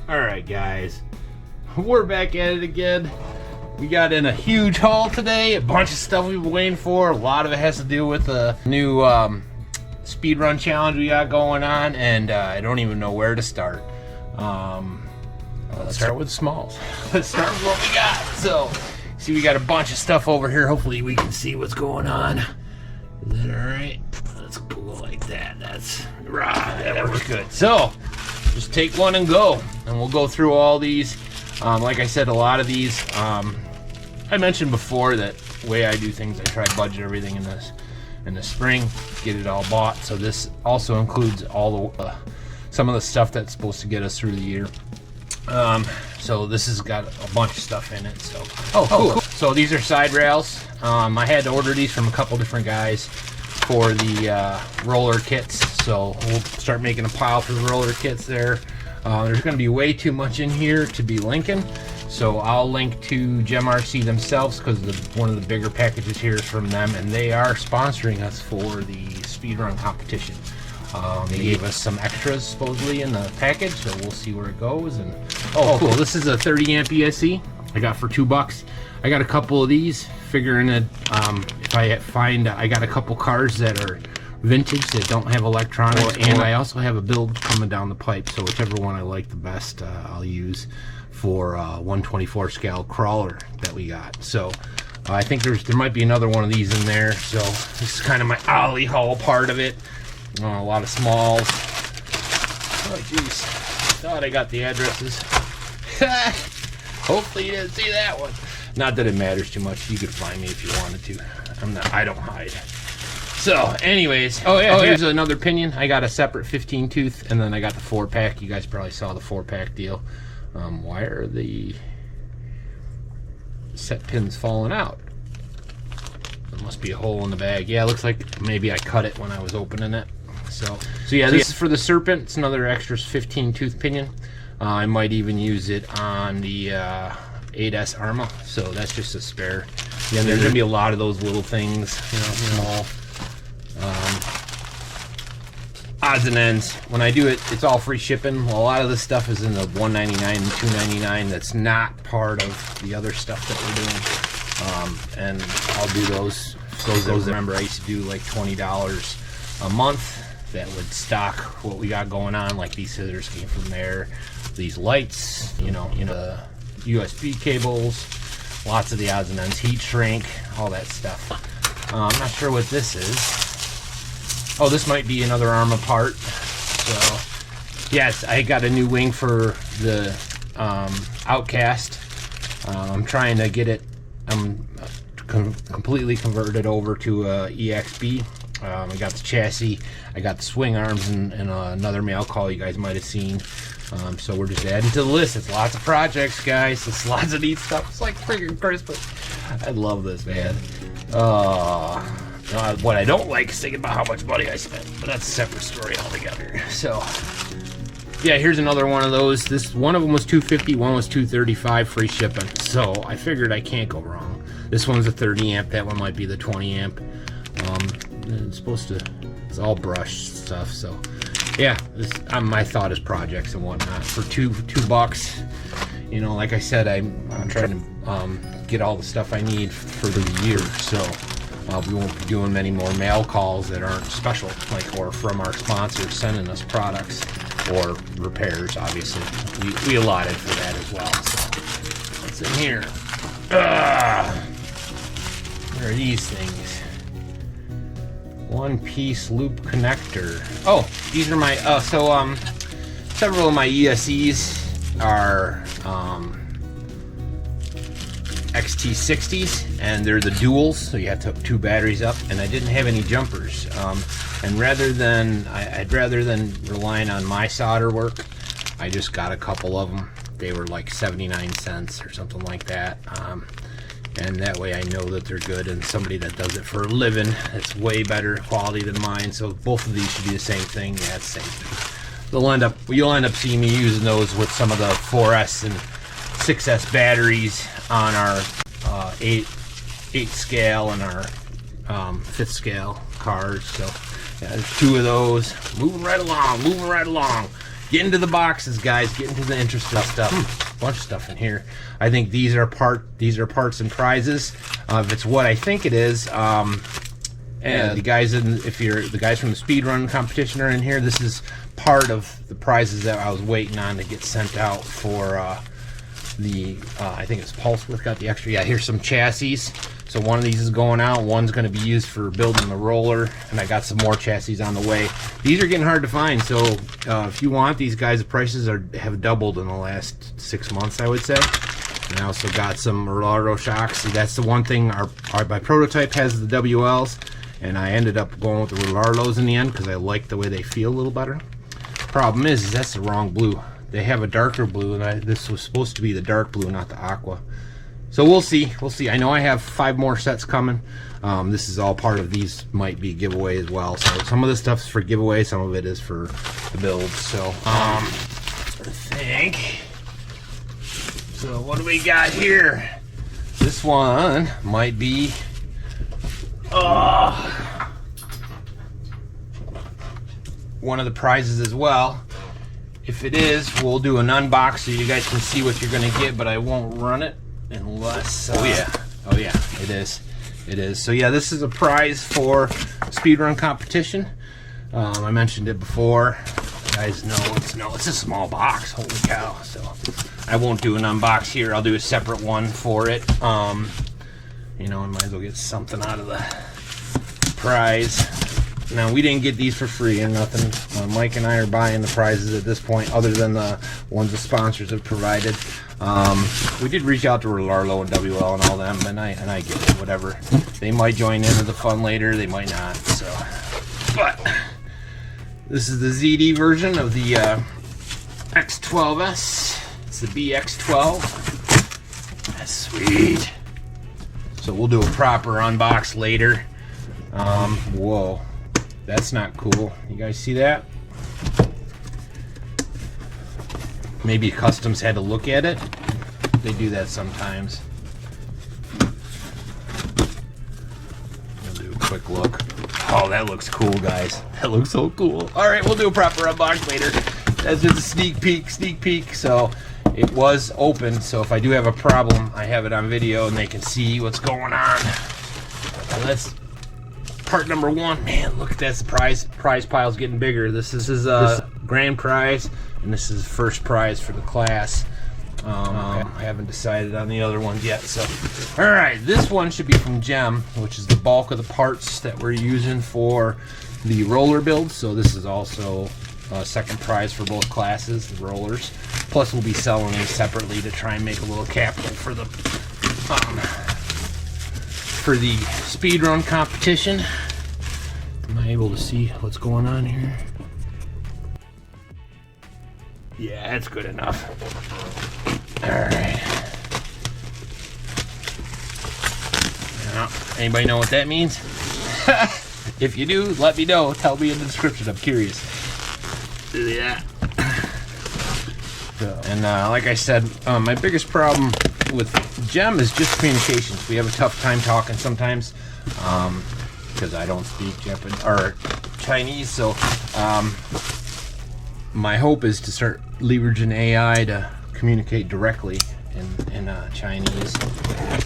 Alright guys, we're back at it again. We got in a huge haul today, a bunch of stuff we've been waiting for. A lot of it has to do with the new speed run challenge we got going on, and I don't even know where to start. Let's start with the smalls. Let's start with what we got. So, see, we got a bunch of stuff over here. Hopefully we can see what's going on. Is that alright? Let's go like that. That's right. That works good. So, just take one and go, and we'll go through all these. Like I said, a lot of these, I mentioned before that the way I do things, I try to budget everything in the spring, get it all bought. So this also includes all the some of the stuff that's supposed to get us through the year. So this has got a bunch of stuff in it. So cool. So these are side rails. I had to order these from a couple different guys for the roller kits. So we'll start making a pile for the roller kits there. There's going to be way too much in here to be linking, so I'll link to GEMRC themselves because one of the bigger packages here is from them, and they are sponsoring us for the speedrun competition. They gave us some extras supposedly in the package, so we'll see where it goes. And cool! This is a 30 amp ESC I got for $2. I got a couple of these, figuring that if I find, I got a couple cars that are vintage that don't have electronics, and I also have a build coming down the pipe, so whichever one I like the best I'll use for 124 scale crawler that we got. So I think there might be another one of these in there. So this is kind of my ollie haul part of it. A lot of smalls. Oh jeez, thought I got the addresses. Hopefully you didn't see that one. Not that it matters too much, you could find me if you wanted to. I don't hide. So, anyways, here's another pinion. I got a separate 15 tooth, and then I got the 4-pack. You guys probably saw the 4-pack deal. Why are the set pins falling out? There must be a hole in the bag. Yeah, it looks like maybe I cut it when I was opening it. So yeah, this is for the Serpent. It's another extra 15 tooth pinion. I might even use it on the 8S Arma. So that's just a spare. Yeah, there's gonna be a lot of those little things, small. Odds and ends. When I do it, it's all free shipping. Well, a lot of this stuff is in the $199 and $299. That's not part of the other stuff that we're doing. And I'll do those. Those remember, I used to do like $20 a month. That would stock what we got going on. Like these scissors came from there. These lights, the USB cables, lots of the odds and ends, heat shrink, all that stuff. I'm not sure what this is. Oh, this might be another Arma part. So, yes, I got a new wing for the Outcast. I'm trying to get it completely converted over to EXB. I got the chassis, I got the swing arms, and another mail call you guys might have seen. So we're just adding to the list. It's lots of projects, guys. It's lots of neat stuff. It's like freaking Christmas. I love this, man. What I don't like is thinking about how much money I spent, but that's a separate story altogether. So, yeah, here's another one of those. One of them was $250, one was $235, free shipping. So I figured I can't go wrong. This one's a 30 amp. That one might be the 20 amp. It's all brushed stuff. So, yeah, my thought is projects and whatnot for $2. Like I said, I'm trying to get all the stuff I need for the year. So. We won't be doing many more mail calls that aren't special, or from our sponsors sending us products or repairs. Obviously, we allotted for that as well. So, what's in here? What are these things? One-piece loop connector. Oh, these are my. Several of my ESCs are XT60s, and they're the duals, so you have to hook 2 batteries up, and I didn't have any jumpers, and I'd rather than relying on my solder work, I just got a couple of them. They were like 79 cents or something like that, and that way I know that they're good, and somebody that does it for a living, it's way better quality than mine. So both of these should be the same thing. Yeah, it's the same thing. You'll end up seeing me using those with some of the 4S and 6S batteries on our 8 scale and our 5th scale cars. So yeah, there's 2 of those. Moving right along. get into the boxes, guys. Get into the interesting stuff. Bunch of stuff in here. I think these are parts and prizes. If it's what I think it is, and the guys if you're the guys from the speedrun competition are in here, this is part of the prizes that I was waiting on to get sent out for I think it's Pulsewith got the extra. Yeah, here's some chassis. So one of these is going out, one's going to be used for building the roller, and I got some more chassis on the way. These are getting hard to find, so if you want these guys, the prices have doubled in the last 6 months, I would say. And I also got some Rolaro shocks. See, that's the one thing, my prototype has the WLs, and I ended up going with the Rolaros in the end because I like the way they feel a little better. Problem is that's the wrong blue. They have a darker blue, and this was supposed to be the dark blue, not the aqua. So we'll see. We'll see. I know I have 5 more sets coming. This is all part of these might be giveaway as well. So some of this stuff's for giveaway, some of it is for the build. So I think. So what do we got here? This one might be. One of the prizes as well. If it is, we'll do an unbox so you guys can see what you're going to get, but I won't run it unless oh yeah, it is. So yeah, this is a prize for speedrun competition. I mentioned it before. You guys know it's a small box. Holy cow! So I won't do an unbox here. I'll do a separate one for it. You know, I might as well get something out of the prize. Now, we didn't get these for free or nothing. Mike and I are buying the prizes at this point, other than the ones the sponsors have provided. We did reach out to Rolaro and WL and all them, and I get it, whatever. They might join into the fun later, they might not. So, but this is the ZD version of the X12S. It's the BX12. That's sweet. So we'll do a proper unbox later. Whoa. That's not cool. You guys see that? Maybe Customs had to look at it. They do that sometimes. We'll do a quick look. Oh, that looks cool, guys. That looks so cool. All right, we'll do a proper unbox later. That's just a sneak peek. So it was open. So if I do have a problem, I have it on video and they can see what's going on. Now let's. Part number 1, man, look at that, prize pile's getting bigger. This is grand prize, and this is first prize for the class. Okay. I haven't decided on the other ones yet. So, all right, this one should be from GEM, which is the bulk of the parts that we're using for the roller build. So this is also second prize for both classes, the rollers. Plus, we'll be selling these separately to try and make a little capital for the speedrun competition. Am I able to see what's going on here? Yeah, that's good enough. Alright. Now, anybody know what that means? If you do, let me know. Tell me in the description. I'm curious. Yeah. And like I said, my biggest problem with GEM is just communications. We have a tough time talking sometimes because I don't speak Japanese or Chinese. So my hope is to start leveraging AI to communicate directly in Chinese,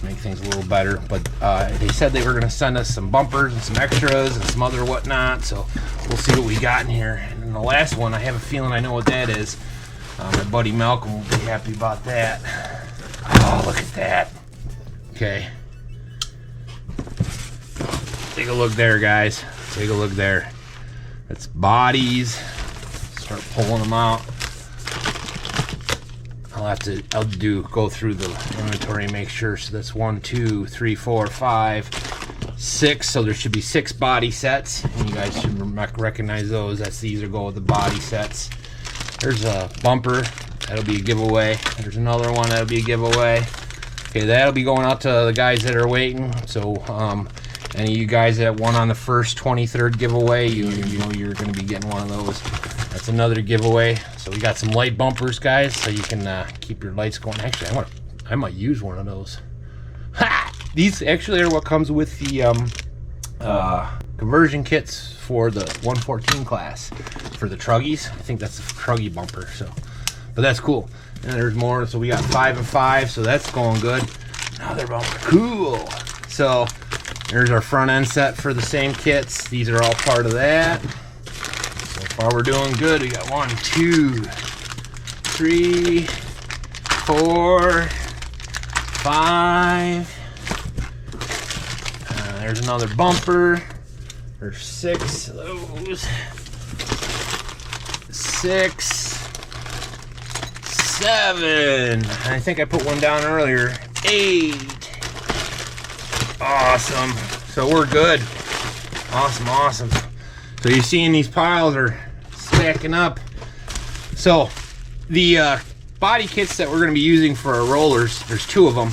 make things a little better. But they said they were going to send us some bumpers and some extras and some other whatnot. So we'll see what we got in here. And then the last one, I have a feeling I know what that is. My buddy Malcolm will be happy about that. Oh, look at that. Okay. Take a look there, guys. Take a look there. That's bodies. Start pulling them out. I'll go through the inventory and make sure. So that's 1, 2, 3, 4, 5, 6. So there should be 6 body sets. And you guys should recognize those. These are go with the body sets. There's a bumper. That'll be a giveaway. There's another one. That'll be a giveaway. Okay, that'll be going out to the guys that are waiting. So, any of you guys that won on the first 23rd giveaway, you know you're going to be getting one of those. That's another giveaway. So we got some light bumpers, guys, so you can keep your lights going. Actually, I might use one of those. Ha! These actually are what comes with the conversion kits for the 114 class for the truggies. I think that's the truggy bumper. So, but that's cool. And there's more. So we got 5 and 5. So that's going good. Another bumper. Cool. So there's our front end set for the same kits. These are all part of that. So far we're doing good. We got 1, 2, 3, 4, 5. There's another bumper. There's 6 of those. 6, 7. I think I put one down earlier. 8. Awesome. So we're good. Awesome, awesome. So you're seeing these piles are stacking up. So the body kits that we're going to be using for our rollers, there's 2 of them.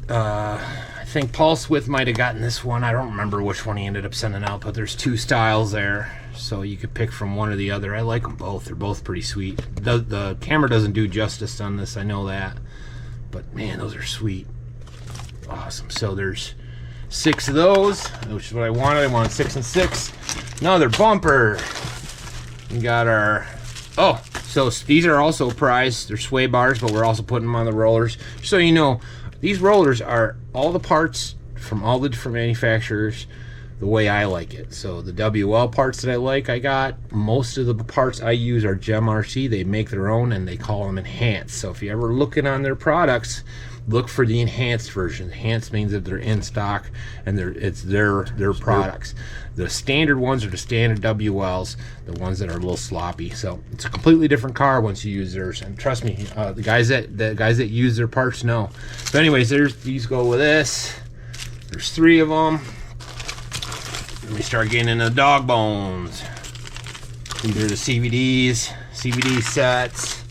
I think Pulse Width might have gotten this one. I don't remember which one he ended up sending out, but there's 2 styles there, so you could pick from one or the other. I like them both. They're both pretty sweet. The camera doesn't do justice on this, I know that, but man, those are sweet. Awesome. So there's 6 of those, which is what I wanted. I wanted 6 and 6. Another bumper. We got our, so these are also prized. They're sway bars, but we're also putting them on the rollers. So you know, these rollers are all the parts from all the different manufacturers the way I like it. So the WL parts that I like, I got. Most of the parts I use are GEMRC. They make their own and they call them enhanced. So if you're ever looking on their products, look for the enhanced version. Enhanced means that they're in stock and it's their products. The standard ones are the standard WLs, the ones that are a little sloppy. So it's a completely different car once you use theirs. And trust me, the guys that use their parts know. So anyways, these go with this. There's 3 of them. Then we start getting into the dog bones. These are the CVD sets.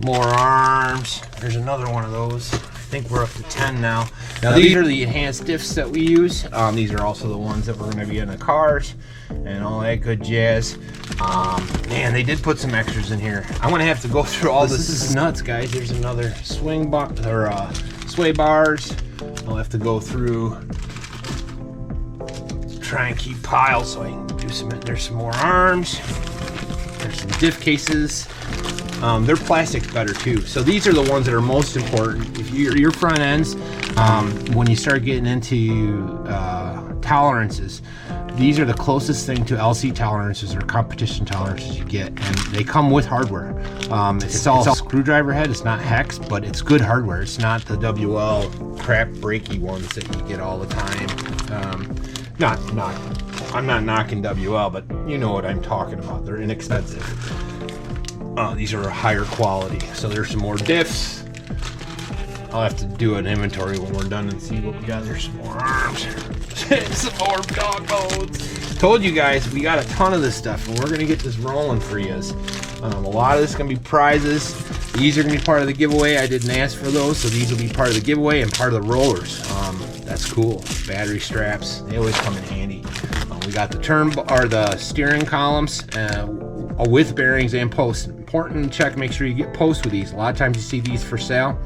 More arms. There's another one of those. I think we're up to 10 now. Now these are the enhanced diffs that we use. These are also the ones that we're going to be in the cars and all that good jazz. Man, they did put some extras in here. I'm going to have to go through all this. This is nuts, guys. There's another sway bars. I'll have to go through, try and keep piles so I can do some. There's some more arms. There's some diff cases. Their plastic's better too. So these are the ones that are most important. If your front ends, when you start getting into tolerances, these are the closest thing to LC tolerances or competition tolerances you get, and they come with hardware. It's all screwdriver head. It's not hex, but it's good hardware. It's not the WL crap breaky ones that you get all the time. I'm not knocking WL, but you know what I'm talking about. They're inexpensive. These are higher quality. So there's some more diffs. I'll have to do an inventory when we're done and see what we got. There's some more arms. Some more dog bones. Told you guys, we got a ton of this stuff, and we're going to get this rolling for you. A lot of this is going to be prizes. These are going to be part of the giveaway. I didn't ask for those, so these will be part of the giveaway and part of the rollers. That's cool. Battery straps, they always come in handy. We got the steering columns with bearings and posts. Important to check, make sure you get posts with these. A lot of times you see these for sale.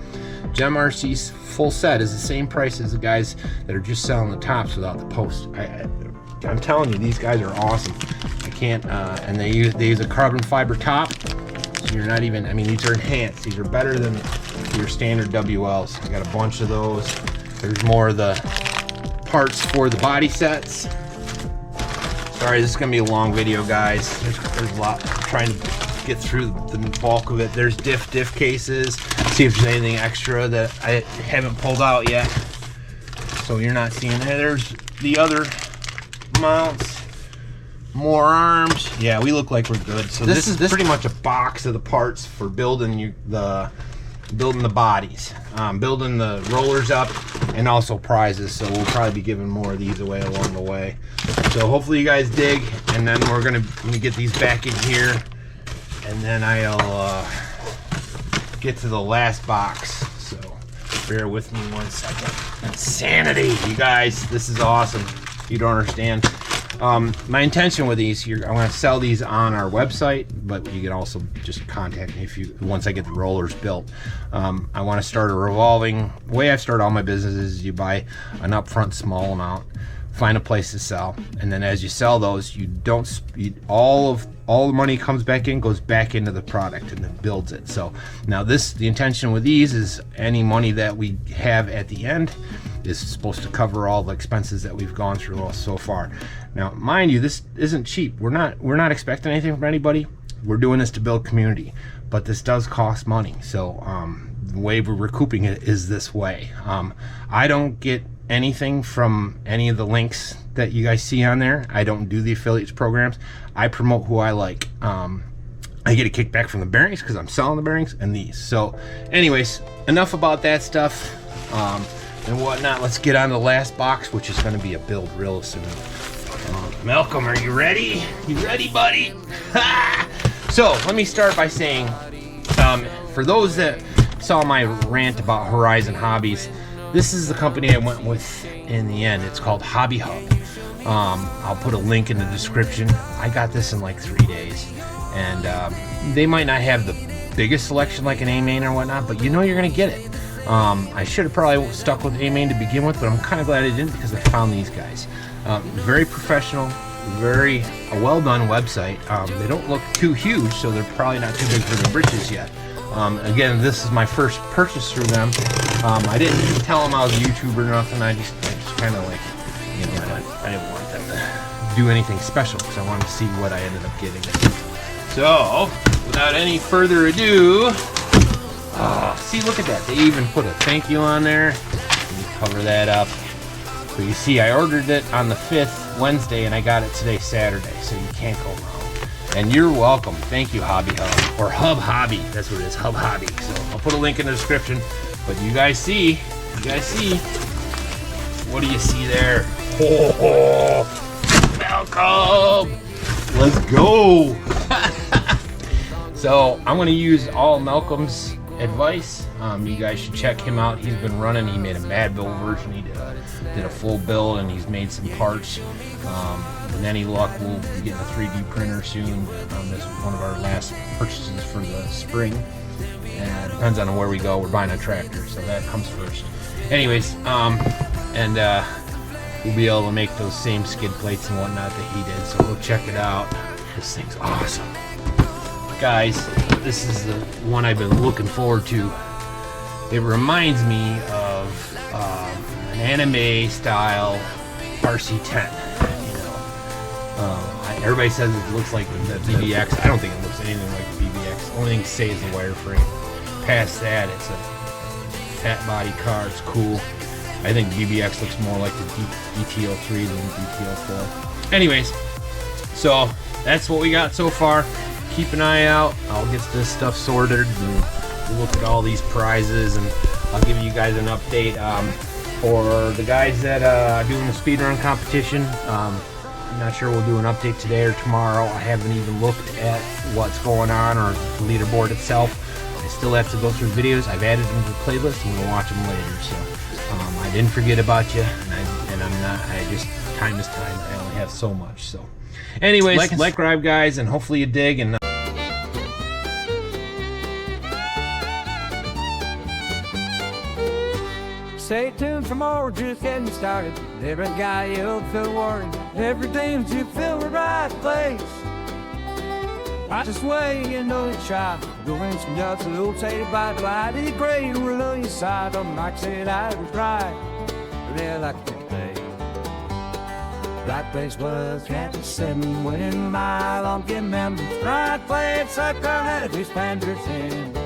GEMRC's full set is the same price as the guys that are just selling the tops without the post. I'm telling you, these guys are awesome. I can't, and they use a carbon fiber top, so you're not even, I mean, these are enhanced. These are better than your standard WLs. I got a bunch of those. There's more of the parts for the body sets. Sorry, this is gonna be a long video, guys. There's a lot. I'm trying to get through the bulk of it. There's diff cases. See if there's anything extra that I haven't pulled out yet. So you're not seeing it. There's the other mounts. More arms. Yeah, we look like we're good. So this is pretty much a box of the parts for building the bodies, building the rollers up, and also prizes. So we'll probably be giving more of these away along the way. So hopefully you guys dig, and then we're gonna get these back in here, and then I'll get to the last box. So bear with me 1 second. Insanity, you guys. This is awesome. You don't understand. My intention with these, I'm going to sell these on our website, but you can also just contact me once I get the rollers built. I want to start a revolving. The way I've started all my businesses is you buy an upfront small amount, find a place to sell, and then as you sell those, all the money comes back in, goes back into the product, and it builds it. So now the intention with these is any money that we have at the end is supposed to cover all the expenses that we've gone through so far. Now, mind you, this isn't cheap. We're not expecting anything from anybody. We're doing this to build community, but this does cost money. So the way we're recouping it is this way. I don't get anything from any of the links that you guys see on there. I don't do the affiliates programs. I promote who I like. I get a kickback from the bearings because I'm selling the bearings and these. So anyways, enough about that stuff and whatnot. Let's get on to the last box, which is going to be a build real soon. Malcolm, are you ready? You ready, buddy? So let me start by saying, for those that saw my rant about Horizon Hobbies, this is the company I went with in the end. It's called Hobby Hub. I'll put a link in the description. I got this in like 3 days, and they might not have the biggest selection like an A-Main or whatnot, but you know you're gonna get it. I should have probably stuck with A-Main to begin with, but I'm kind of glad I didn't because I found these guys. Very professional, very well done website. They don't look too huge, so they're probably not too big for the britches yet. Again, this is my first purchase through them. I didn't tell them I was a YouTuber or nothing. I just kind of like, you know, I didn't want them to do anything special because I wanted to see what I ended up getting. So, without any further ado, see, look at that. They even put a thank you on there. Let me cover that up. So you see, I ordered it on the 5th, Wednesday, and I got it today, Saturday. So you can't go wrong. And you're welcome. Thank you, Hobby Hub. Or Hub Hobby. That's what it is, Hub Hobby. So I'll put a link in the description. But you guys see. What do you see there? Oh, Malcolm. Let's go. So I'm going to use all Malcolm's advice. You guys should check him out. He's been running. He made a Mad Build version. He did a full build, and he's made some parts. With any luck, we'll be getting a 3D printer soon. This is one of our last purchases for the spring. And it depends on where we go. We're buying a tractor, so that comes first. Anyways, we'll be able to make those same skid plates and whatnot that he did. So go check it out. This thing's awesome. Guys, this is the one I've been looking forward to. It reminds me of an anime style RC10. Everybody says it looks like the BBX. I don't think it looks anything like the BBX. The only thing to say is the wireframe. Past that, it's a fat body car. It's cool. I think BBX looks more like the DTO3 than the DTO4. Anyways, so that's what we got so far. Keep an eye out. I'll get this stuff sorted and we'll look at all these prizes, and I'll give you guys an update. For the guys that are doing the speedrun competition, I'm not sure we'll do an update today or tomorrow. I haven't even looked at what's going on or the leaderboard itself. I still have to go through videos. I've added them to the playlist and we'll watch them later. So I didn't forget about you, and I'm not. I just, time is time. I only have so much. So, anyways, like subscribe, guys, and hopefully you dig. And stay tuned for more, just getting started. Every guy you'll feel worried, everything you feel the right place. Right this way, you know you try. Going some nuts, a little taste by the light. It's great, we're on your side. Don't like say that was right. Really like to play. Right place was Canton 7 when my long game members. Right place, sucker, had a few spenders in.